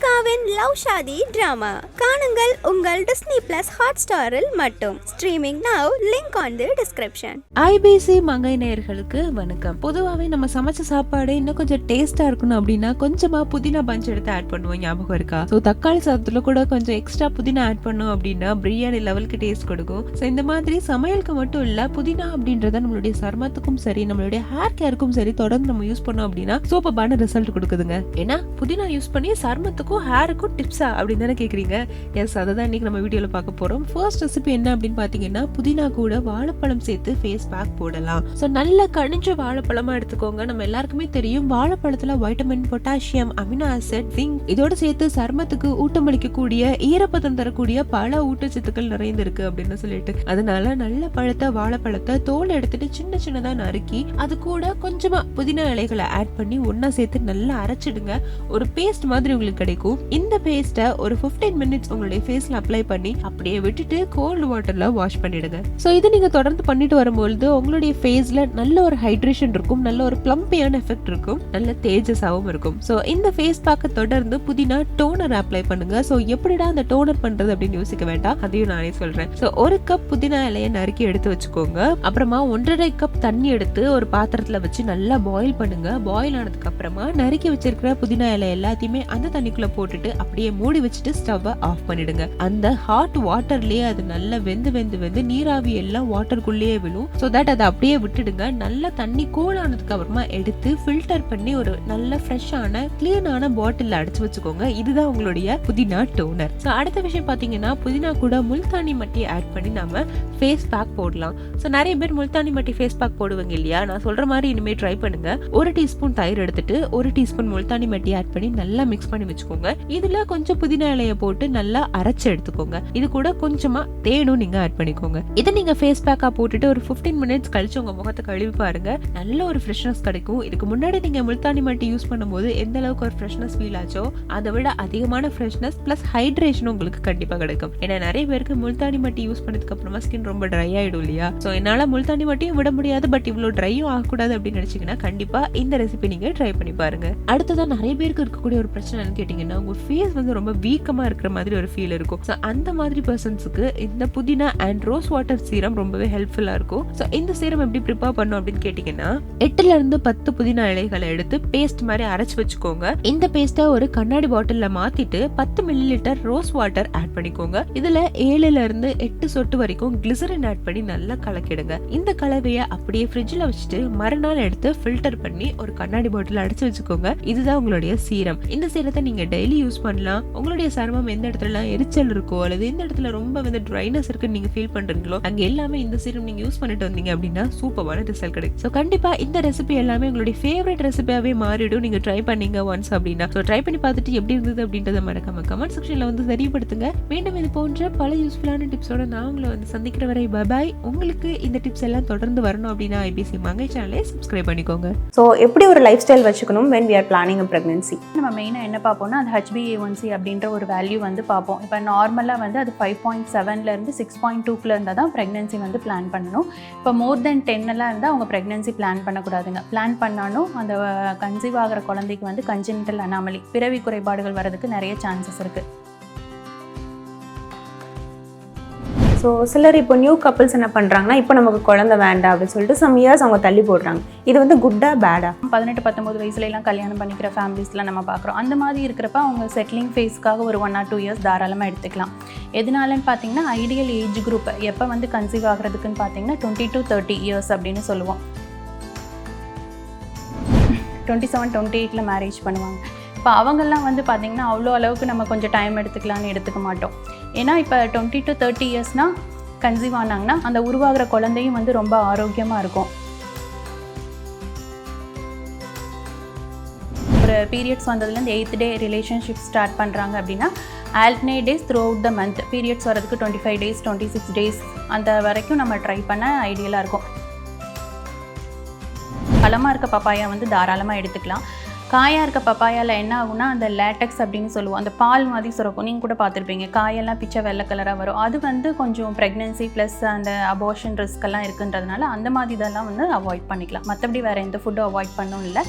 தீபிகாவின் love shaadi drama காணுங்கள் உங்கள் Disney plus ஹாட்ஸ்டாரில் மட்டும். Streaming now. Link on the description. IBC Mangai நேயர்களுக்கு வணக்கம். பொதுவாகவே நம்ம சமைச்ச சாப்பாடு இன்னும் கொஞ்சம் டேஸ்டா இருக்கணும் அப்படின்னா கொஞ்சமா புதினா பஞ்ச் எடுத்து ஆட் பண்ணுவோம், ஞாபகம் இருக்கா? ஸோ தக்காளி சாதத்துல கூட கொஞ்சம் எக்ஸ்ட்ரா புதினா ஆட் பண்ணோம் அப்படின்னா பிரியாணி லெவலுக்கு டேஸ்ட் கொடுக்கும். ஸோ இந்த மாதிரி சமையலுக்கு மட்டும் இல்ல, புதினா அப்படின்றத நம்மளுடைய சருமத்துக்கும் சரி நம்மளுடைய ஹேர் கேருக்கும் சரி தொடர்ந்து நம்ம யூஸ் பண்ணோம் அப்படின்னா சூப்பரான ரிசல்ட் கொடுக்குதுங்க. ஏன்னா புதினா யூஸ் பண்ணி சருமத்துக்கும் ஹேருக்கும் டிப்ஸா அப்படின்னு தானே கேக்குறீங்க. எஸ், அதை தான் இன்னைக்கு நம்ம வீடியோல பார்க்க போறோம். ஃபர்ஸ்ட் ரெசிபி என்ன அப்படின்னு பாத்தீங்கன்னா, புதினா கூட வாழைப்பழம் சேர்த்து ஃபேஸ் பேக் போடலாம். ஸோ நல்ல கனிஞ்ச வாழைப்பழமா எடுத்துக்கோங்க. நம்ம எல்லாருக்குமே தெரியும் வாழைப்பழத்துல vitamin, potassium, amino acid, zinc இதோட சேர்த்து சருமத்துக்கு ஊட்டமளிக்கக்கூடிய ஈரப்பதம் தரக்கூடிய பல ஊட்டச்சத்துக்கள் நிறைந்து இருக்கு அப்படின்னு சொல்லிட்டு, அதனால நல்ல பழுத்த வாழைப்பழத்தை தோல் எடுத்துட்டு சின்ன சின்னதா நறுக்கி அது கூட கொஞ்சமா புதினா இலைகளை ஆட் பண்ணி ஒன்னா சேர்த்து நல்லா அரைச்சிடுங்க. ஒரு பேஸ்ட் மாதிரி உங்களுக்கு கிடைக்கும். இந்த பேஸ்ட்டை ஒரு 15 மினிட்ஸ் உங்களுடைய ஃபேஸ்ல அப்ளை பண்ணி அப்படியே விட்டுட்டு கோல்டு வாட்டர்ல வாஷ் பண்ணிடுங்க. ஸோ இது நீங்க தொடர்ந்து பண்ணிட்டு வரும்பொழுது உங்களுடைய ஃபேஸ்ல நல்ல ஒரு ஹைட்ரேஷன் இருக்கும், நல்ல ஒரு பிளம்பியான எஃபெக்ட் இருக்கும், நல்ல தேஜஸாவும் இருக்கும். ஸோ இந்த ஃபேஸ் பேக்கை தொடர்ந்து புதினா டோனர் அப்ளை பண்ணுங்க. ஸோ எப்படிடா அந்த டோனர் பண்றது அப்படின்னு யோசிக்க வேண்டாம், அதையும் நானே சொல்றேன். ஸோ ஒரு கப் புதினா இலையை நறுக்கி எடுத்து வச்சுக்கோங்க. அப்புறமா 1.5 கப் தண்ணி எடுத்து ஒரு பாத்திரத்துல வச்சு நல்லா பாயில் பண்ணுங்க. பாயில் ஆனதுக்கு அப்புறமா நறுக்கி வச்சிருக்கிற புதினா இலை எல்லாத்தையுமே அந்த தண்ணிக்குள்ள போட்டுட்டு அப்படியே மூடி வச்சுட்டு ஸ்டவ்வை ஆஃப் பண்ணிடுங்க. அந்த ஹாட் வாட்டர்லயே அது நல்லா வெந்து வெந்து வெந்து நீராவி எல்லாம் வாட்டருக்குள்ளேயே விழும். ஸோ தட் அதை அப்படியே விட்டுடுங்க. நல்லா தண்ணி கூல் ஆனதுக்கு அப்புறமா எடுத்து ஃபில்டர் பண்ணி ஒரு நல்ல ஃப்ரெஷ்ஷான கிளீனான பாட்டில் அடைச்சு வச்சுக்கோங்க. இதுதான் உங்களுடைய புதினா டோனர். ஸோ அடுத்த விஷயம் பாத்தீங்கன்னா, புதினா கூட முல்தானி மட்டி ஆட் பண்ணி நம்ம ஃபேஸ் பேக் போடலாம். ஸோ நிறைய பேர் முல்தானி மட்டி ஃபேஸ் பேக் போடுவாங்க இல்லையா? நான் சொல்ற மாதிரி இனிமே ட்ரை பண்ணுங்க. 1 டீஸ்பூன் தயிர் எடுத்துட்டு 1 டீஸ்பூன் முல்தானி மட்டி ஆட் பண்ணி நல்லா மிக்ஸ் பண்ணி வச்சுக்கோங்க. இதுல கொஞ்சம் புதினா இலைய போட்டு நல்லா அரைச்சு எடுத்துக்கோங்க. இது கூட கொஞ்சமா தேனும் நீங்க ஆட் பண்ணிக்கோங்க. இதை நீங்க ஃபேஸ் பேக்கா போட்டுட்டு ஒரு 15 மினிட்ஸ் கழிச்சு உங்க முகத்தை கழுவி பாருங்க. நல்ல ஒரு ஃப்ரெஷ்னஸ் கிடைக்கும். இதுக்கு முன்னாடி நீங்க முல்தானி மட்டி யூஸ் பண்ணும்போது எந்த அளவுக்கு ஒரு ஃப்ரெஷ்னஸ் ஃபீல் ஆச்சோ அதை விட அதிகமான ஃப்ரெஷ்னஸ் பிளஸ் ஹைட்ரேஷனும் உங்களுக்கு கண்டிப்பா கிடைக்கும். ஏன்னா நிறைய பேருக்கு முல்தானி மட்டி யூஸ் பண்ணதுக்கு அப்புறமா ஸ்கின் ரொம்ப ட்ரை ஆயிடும் இல்லையா? சோ என்னால முல்தானி மட்டியும் விட முடியாது, பட் இவ்வளவு ட்ரையும் ஆகக்கூடாது அப்படின்னு நினைச்சீங்கன்னா கண்டிப்பா இந்த ரெசிபி நீங்க ட்ரை பண்ணி பாருங்க. அடுத்ததான் நிறைய பேருக்கு இருக்கக்கூடிய ஒரு பிரச்சனை கேட்டீங்கன்னா, உங்க ஃபேஸ் வந்து ரொம்ப வீக்கமா இருக்கிற மாதிரி ஒரு ஃபீல் இருக்கும். சோ அந்த மாதிரி பர்சன்ஸ்க்கு இந்த புதினா அண்ட் ரோஸ் வாட்டர் சீரம் ரொம்பவே ஹெல்ப்ஃபுல்லா இருக்கும். சோ இந்த சீரம் எப்படி ப்ரிப்பேர் பண்ணும் அப்படின்னு கேட்டீங்கன்னா, 8ல இருந்து 10 புதினா இலைகளை எடுத்து பேஸ்ட் மாதிரி அரைச்சு வச்சுக்கோங்க. இந்த பேஸ்ட்டை ஒரு கண்ணாடி பாட்டில்ல மாத்திட்டு 10 மில்லிலிட்டர் ரோஸ் வாட்டர் ஆட் பண்ணிக்கோங்க. இதுல 7ல இருந்து 8 சொட்டு வரைக்கும் கிளிசரின் ஆட் பண்ணி நல்லா கலக்கிடுங்க. இந்த கலவையை அப்படியே ஃப்ரிட்ஜ்ல வச்சுட்டு மறுநாள் எடுத்து ஃபில்டர் பண்ணி ஒரு கண்ணாடி பாட்டில் அடைச்சு வச்சுக்கோங்க. இதுதான் உங்களுடைய சீரம். இந்த சீரத்தை நீங்க டெய்லி யூஸ் பண்ணலாம். உங்களுடைய சருமம் எந்த இடத்துல எரிச்சல் இருக்கோ அல்லது எந்த இடத்துல ரொம்ப வந்து ட்ரைனஸ் இருக்குன்னு நீங்க ஃபீல் பண்றீங்களோ அங்க எல்லாமே இந்த சீரம் நீங்க யூஸ் பண்ணிட்டு வந்தீங்க அப்படின்னா சூப்பரான ரிசல்ட் கிடைக்கும். சோ கண்டிப்பா இந்த ரெசிபி எல்லாமே உங்களுடைய ஃபேவரட் ரெசிபியாவே மாறிடும் நீங்க ட்ரை பண்ணீங்க ஒன்ஸ் அப்படின்னா. சோ ட்ரை பண்ணி பார்த்துட்டு எப்படி இருந்தது அப்படின்றத மறக்காம கமெண்ட் செக்ஷன்ல வந்து தெரியப்படுத்துங்க. மீண்டும் இது போன்ற பல யூஸ்ஃபுல்லான டிப்ஸோட நான் உங்களை வந்து சந்திக்கிற வரை பாய். உங்களுக்கு இந்த டிப்ஸ் எல்லாம் தொடர்ந்து வரணும் அப்படின்னா ஐபிசி மங்கை சேனலை சப்ஸ்கிரைப் பண்ணிக்கோங்க. ஸோ எப்படி ஒரு லைஃப் ஸ்டைல் வச்சுக்கணும் when we are planning a pregnancy? நம்ம மெயினாக என்ன பார்ப்போம்னா, அது HbA1c அப்படின்ற ஒரு வேல்யூ வந்து பார்ப்போம். இப்போ நார்மலாக வந்து அது 5.7லேருந்து 6.2 இருந்தால் தான் ப்ரெக்னென்சி வந்து பிளான் பண்ணணும். இப்போ மோர் தென் 10 இருந்தால் அவங்க ப்ரெக்னென்சி பிளான் பண்ணக்கூடாதுங்க. பிளான் பண்ணாலும் அந்த கன்சீவ் ஆகிற குழந்தைக்கு வந்து கன்ஜெனிட்டல் அனாமலி, பிறவி குறைபாடுகள் வரதுக்கு நிறைய சான்சஸ் இருக்குது. ஸோ சிலர் இப்போ நியூ கப்பிள்ஸ் என்ன பண்ணுறாங்கன்னா, இப்போ நமக்கு குழந்தை வேண்டாம் அப்படின்னு சொல்லிட்டு சம் இயர்ஸ் அவங்க தள்ளி போடுறாங்க. இது வந்து குட்டா பேடா? 18-19 வயசுலலாம் கல்யாணம் பண்ணிக்கிற ஃபேமிலிஸ்லாம் நம்ம பார்க்குறோம். அந்த மாதிரி இருக்கிறப்ப அவங்க செட்டிலிங் ஃபேஸ்க்காக ஒரு 1 or 2 இயர்ஸ் தாராளமாக எடுத்துக்கலாம். எதனாலன்னு பார்த்தீங்கன்னா, ஐடியல் ஏஜ் குரூப் எப்போ வந்து கன்சீவ் ஆகிறதுக்குன்னு பார்த்தீங்கன்னா 20 to 30 இயர்ஸ் அப்படின்னு சொல்லுவோம். 27-28 மேரேஜ் பண்ணுவாங்க. இப்போ அவங்கெல்லாம் வந்து பார்த்திங்கன்னா அவ்வளோ அளவுக்கு நம்ம கொஞ்சம் டைம் எடுத்துக்கலான்னு எடுத்துக்க மாட்டோம். ஏன்னா இப்போ 20 to 30 இயர்ஸ்னால் கன்சீவ் ஆனாங்கன்னா அந்த உருவாகிற குழந்தையும் வந்து ரொம்ப ஆரோக்கியமாக இருக்கும். ஒரு பீரியட்ஸ் வந்ததுலேருந்து 8th day ரிலேஷன்ஷிப் ஸ்டார்ட் பண்ணுறாங்க அப்படின்னா alternate days through out the month, periods வரதுக்கு 25 days 26 days அந்த வரைக்கும் நம்ம ட்ரை பண்ண ஐடியலாக இருக்கும். பழமாக இருக்க பப்பாயா வந்து தாராளமாக எடுத்துக்கலாம். காயாக இருக்க பப்பாயாவில் என்ன ஆகும்னா, அந்த லேட்டக்ஸ் அப்படின்னு சொல்லுவோம், அந்த பால் மாதிரி சுரக்கும். நீங்கள் கூட பார்த்துருப்பீங்க, காயெல்லாம் பிச்சை வெள்ளை கலராக வரும். அது வந்து கொஞ்சம் ப்ரெக்னென்சி ப்ளஸ் அந்த அபார்ஷன் ரிஸ்க் எல்லாம் இருக்குன்றதுனால அந்த மாதிரி இதெல்லாம் வந்து அவாய்ட் பண்ணிக்கலாம். மற்றபடி வேறு எந்த ஃபுட்டும் அவாய்ட் பண்ணவும் இல்லை.